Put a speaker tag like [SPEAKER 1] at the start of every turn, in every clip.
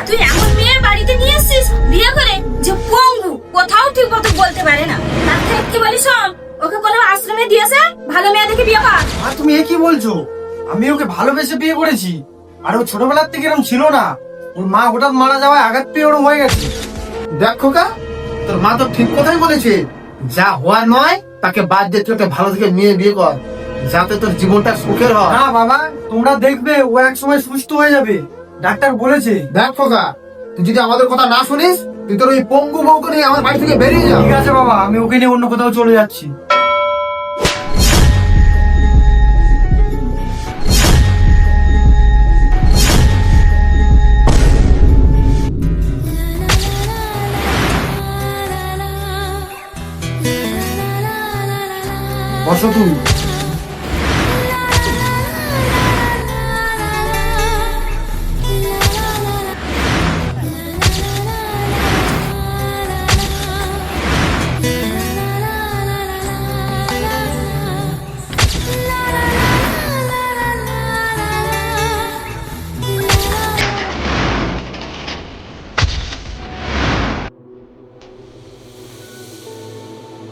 [SPEAKER 1] তুই এমন মেয়ের বাড়িতে নিয়ে এসেছিস বিয়ে করে যে পঙ্গু, কোথাও ঠিক মতো বলতে পারে না। তার থেকে কি বলিস, শোন, ওকে কোনো আশ্রমে দিয়েছে, ভালো মেয়ে দেখে বিয়ে কর।
[SPEAKER 2] আর তুমি এ কি বলছো? আমি ওকে ভালোবেসে বিয়ে করেছি। আর ও ছোটবেলার থেকে এরকম ছিল না। ওর মা হঠাৎ মারা যাওয়ায় আঘাত পেয়ে ওরকম হয়ে গেছে।
[SPEAKER 3] দেখ খোকা, তোর মা তো ঠিক কথাই বলেছে। যা হওয়ার নয় তাকে বাদ দিয়ে তোকে ভালো থেকে মেয়ে বিয়ে কর, যাতে তোর জীবনটা সুখের হয়।
[SPEAKER 2] না বাবা, তোমরা দেখবে ও এক সময় সুস্থ হয়ে যাবে, ডাক্তার বলেছে।
[SPEAKER 3] দেখ খোকা, তুই যদি আমাদের কথা না শুনিস, তুই তোর ওই পঙ্গু বউকে নিয়ে আমার বাড়ি থেকে বেরিয়ে যা।
[SPEAKER 2] ঠিক আছে বাবা, আমি ওকে নিয়ে অন্য কোথাও চলে যাচ্ছি। বসো তুমি।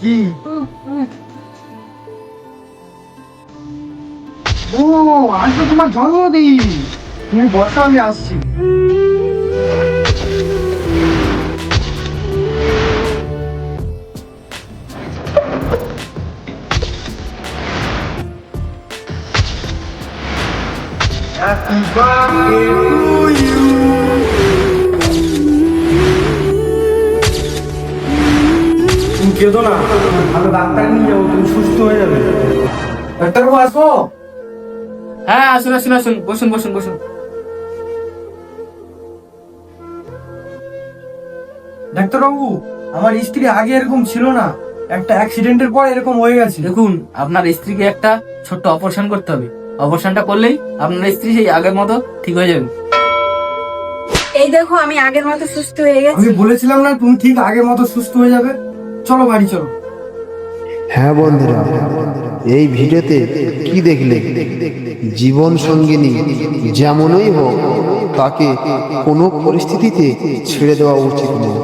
[SPEAKER 2] কি? ও, আজ তো তোমার জন্মদিন। তুমি বসো, আমি আসছি। Happy birthday to you. তুমি কেঁদো না, ভালো ডাক্তার নিয়ে যাবো, তুমি সুস্থ হয়ে যাবে। ডাক্তারবাবু আসবো?
[SPEAKER 4] হ্যাঁ, আসুন আসুন আসুন, বসুন বসুন বসুন।
[SPEAKER 2] ডাক্তারবাবু, আমার স্ত্রী আগে এরকম ছিল না, একটা অ্যাক্সিডেন্টের পর এরকম হয়ে গেছে।
[SPEAKER 4] দেখুন, আপনার স্ত্রীকে একটা ছোট্ট অপারেশন করতে হবে। অপারেশনটা করলেই আপনার স্ত্রী সেই আগের মতো ঠিক হয়ে যাবে।
[SPEAKER 1] এই দেখো, আমি আগের মতো সুস্থ হয়ে গেছি।
[SPEAKER 2] আমি বলেছিলাম না তুমি ঠিক আগের মতো সুস্থ হয়ে যাবে। চলো বাড়ি চলো।
[SPEAKER 5] হ্যাঁ বন্ধুরা, এই ভিডিওতে কি দেখলে? জীবন সঙ্গিনী যেমনই হোক, তাকে কোনো পরিস্থিতিতে ছেড়ে দেওয়া উচিত নয়।